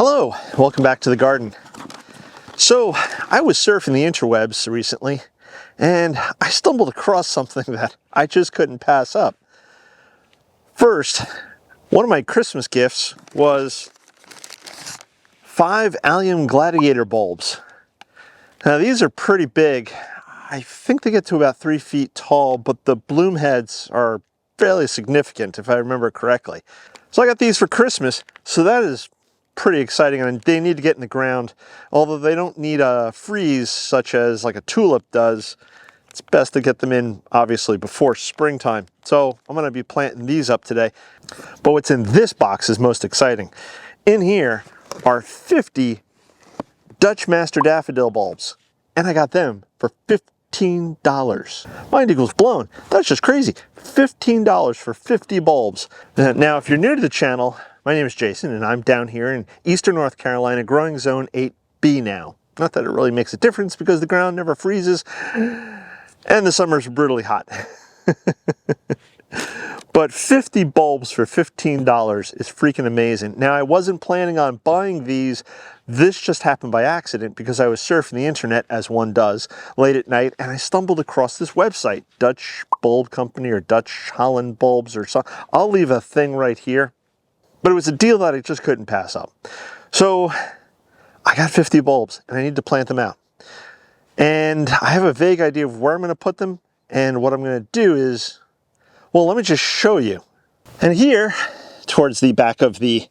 Hello, welcome back to the garden. So I was surfing the interwebs recently and I stumbled across something that I just couldn't pass up. First, one of my Christmas gifts was 5 allium gladiator bulbs. Now these are pretty big. I think they get to about 3 feet tall, but the bloom heads are fairly significant if I remember correctly. So I got these for Christmas, so that is pretty exciting, and they need to get in the ground. Although they don't need a freeze such as like a tulip does, it's best to get them in obviously before springtime. So I'm going to be planting these up today. But what's in this box is most exciting. In here are 50 Dutch Master daffodil bulbs, and I got them for $15. Mind equals blown. That's just crazy. $15 for 50 bulbs. Now, if you're new to the channel, my name is Jason, and I'm down here in eastern North Carolina, growing zone 8B now. Not that it really makes a difference because the ground never freezes and the summers are brutally hot. But 50 bulbs for $15 is freaking amazing. Now, I wasn't planning on buying these. This just happened by accident because I was surfing the internet, as one does, late at night, and I stumbled across this website, Dutch Bulb Company or Dutch Holland Bulbs or something. I'll leave a thing right here. But it was a deal that I just couldn't pass up. So I got 50 bulbs and I need to plant them out. And I have a vague idea of where I'm going to put them. And what I'm going to do is, well, let me just show you. And here, towards the back of the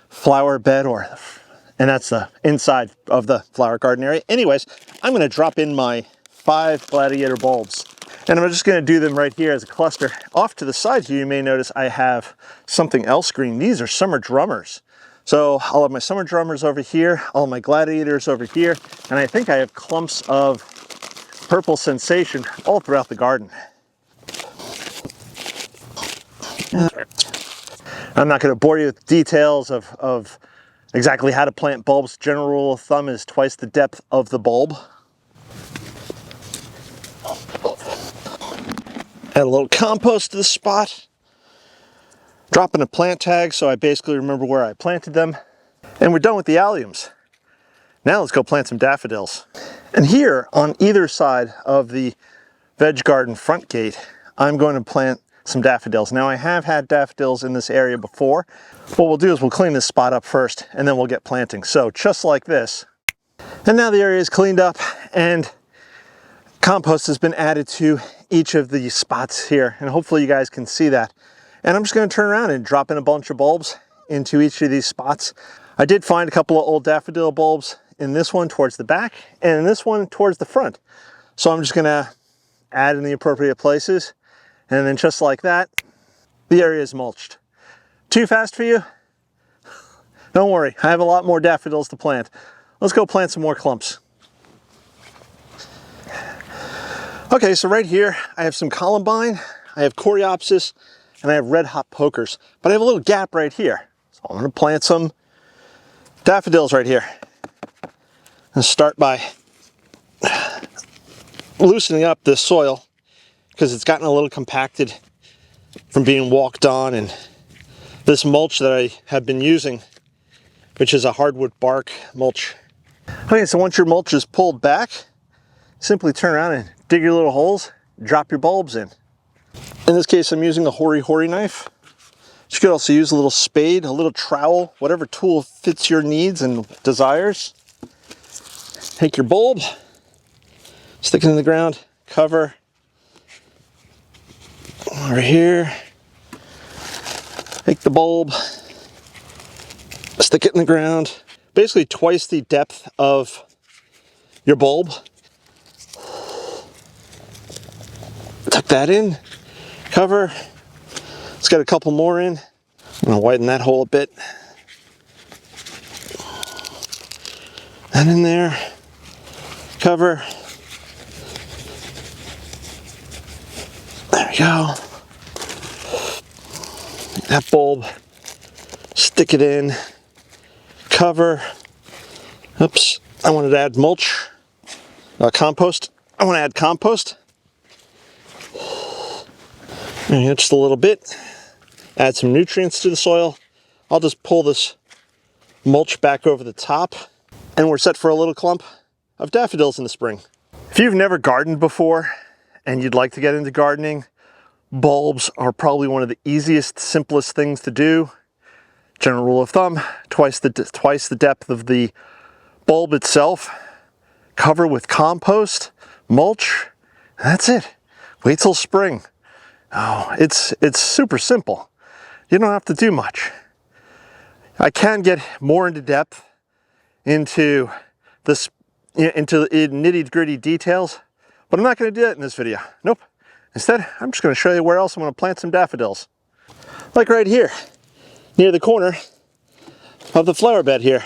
flower bed, and that's the inside of the flower garden area. Anyways, I'm going to drop in my 5 gladiator bulbs. And I'm just going to do them right here as a cluster. Off to the side here, you may notice I have something else green. These are summer drummers. So I'll have my summer drummers over here, all my gladiators over here, and I think I have clumps of purple sensation all throughout the garden. I'm not going to bore you with details of exactly how to plant bulbs. General rule of thumb is twice the depth of the bulb. Add a little compost to the spot. Drop in a plant tag so I basically remember where I planted them. And we're done with the alliums. Now let's go plant some daffodils. And here on either side of the veg garden front gate, I'm going to plant some daffodils. Now I have had daffodils in this area before. What we'll do is we'll clean this spot up first and then we'll get planting. So just like this. And now the area is cleaned up and compost has been added to each of the spots here, and hopefully you guys can see that. And I'm just going to turn around and drop in a bunch of bulbs into each of these spots. I did find a couple of old daffodil bulbs in this one towards the back and in this one towards the front. So I'm just going to add in the appropriate places, and then just like that, the area is mulched. Too fast for you? Don't worry, I have a lot more daffodils to plant. Let's go plant some more clumps. Okay, so right here, I have some columbine, I have coreopsis, and I have red hot pokers. But I have a little gap right here. So I'm gonna plant some daffodils right here. And start by loosening up this soil because it's gotten a little compacted from being walked on, and this mulch that I have been using, which is a hardwood bark mulch. Okay, so once your mulch is pulled back, simply turn around and dig your little holes, drop your bulbs in. In this case, I'm using a hori-hori knife. You could also use a little spade, a little trowel, whatever tool fits your needs and desires. Take your bulb, stick it in the ground, cover. Over here, take the bulb, stick it in the ground. Basically twice the depth of your bulb. Tuck that in, cover. Let's get a couple more in. I'm gonna widen that hole a bit. And in there, cover. There we go. That bulb, stick it in, cover. Oops, I wanted to add mulch, compost. I want to add compost. And just a little bit. Add some nutrients to the soil. I'll just pull this mulch back over the top, and we're set for a little clump of daffodils in the spring. If you've never gardened before and you'd like to get into gardening, bulbs are probably one of the easiest, simplest things to do. General rule of thumb, twice the depth of the bulb itself, cover with compost, mulch, and that's it. Wait till spring. Oh, it's super simple. You don't have to do much. I can get more into depth into this, into the nitty-gritty details, but I'm not going to do that in this video. Nope. Instead, I'm just going to show you where else I'm going to plant some daffodils. Like right here, near the corner of the flower bed here.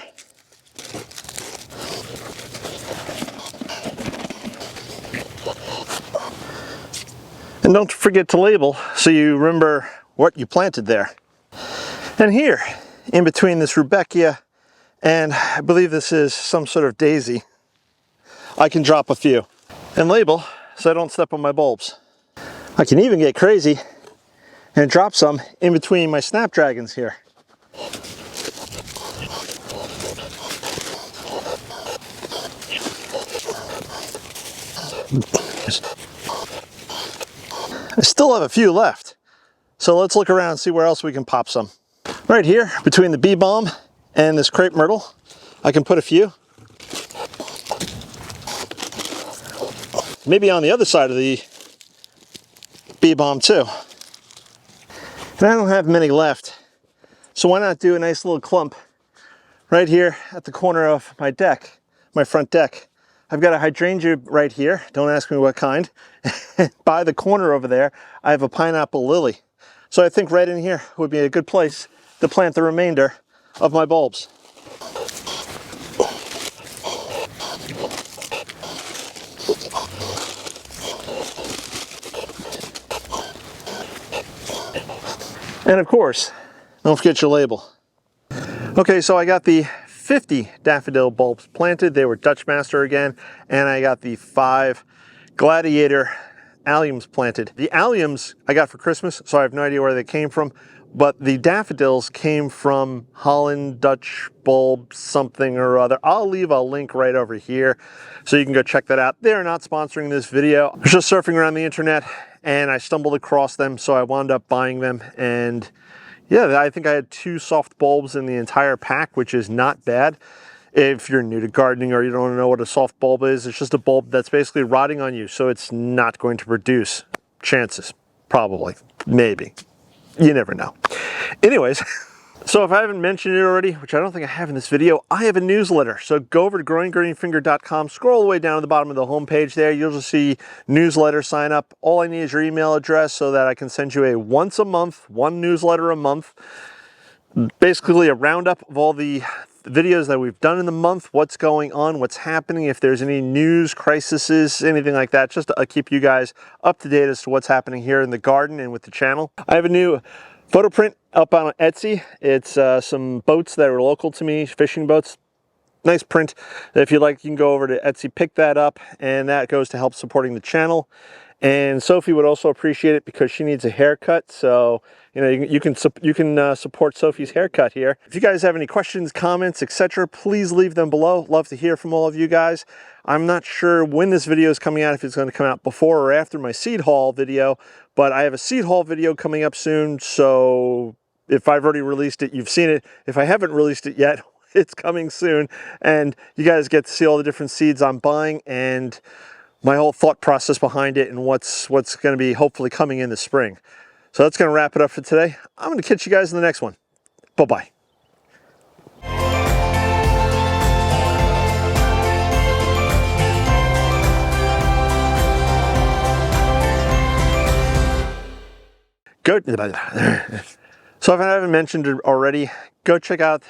And don't forget to label so you remember what you planted there. And here, in between this Rudbeckia and I believe this is some sort of daisy, I can drop a few and label so I don't step on my bulbs. I can even get crazy and drop some in between my snapdragons here. I still have a few left, so let's look around and see where else we can pop some. Right here, between the bee balm and this crepe myrtle, I can put a few. Maybe on the other side of the bee balm too. And I don't have many left, so why not do a nice little clump right here at the corner of my deck, my front deck. I've got a hydrangea right here, don't ask me what kind. By the corner over there, I have a pineapple lily. So I think right in here would be a good place to plant the remainder of my bulbs. And of course, don't forget your label. Okay, so I got the 50 daffodil bulbs planted. They were Dutch Master again, and I got the 5 Gladiator alliums planted. The alliums I got for Christmas, so I have no idea where they came from, but the daffodils came from Holland Dutch bulb something or other. I'll leave a link right over here so you can go check that out. They're not sponsoring this video. I was just surfing around the internet and I stumbled across them, so I wound up buying them. And yeah, I think I had 2 soft bulbs in the entire pack, which is not bad. If you're new to gardening or you don't know what a soft bulb is, it's just a bulb that's basically rotting on you, so it's not going to produce. Chances, probably, maybe. You never know. Anyways, so if I haven't mentioned it already, which I don't think I have in this video, I have a newsletter. So go over to growinggreenfinger.com, scroll all the way down to the bottom of the homepage there. You'll just see newsletter sign up. All I need is your email address so that I can send you a once a month, 1 newsletter a month. Basically a roundup of all the videos that we've done in the month, what's going on, what's happening, if there's any news, crises, anything like that, just to keep you guys up to date as to what's happening here in the garden and with the channel. I have a new photo print up on Etsy. It's some boats that are local to me, fishing boats. Nice print. If you like, you can go over to Etsy, pick that up, and that goes to help supporting the channel. And Sophie would also appreciate it because she needs a haircut. So, you know, you can support Sophie's haircut here. If you guys have any questions, comments, etc., please leave them below. Love to hear from all of you guys. I'm not sure when this video is coming out, if it's going to come out before or after my seed haul video, but I have a seed haul video coming up soon. So if I've already released it, you've seen it. If I haven't released it yet, it's coming soon. And you guys get to see all the different seeds I'm buying and my whole thought process behind it and what's going to be hopefully coming in the spring. So that's going to wrap it up for today. I'm going to catch you guys in the next one. Bye-bye. Go. So if I haven't mentioned it already, go check out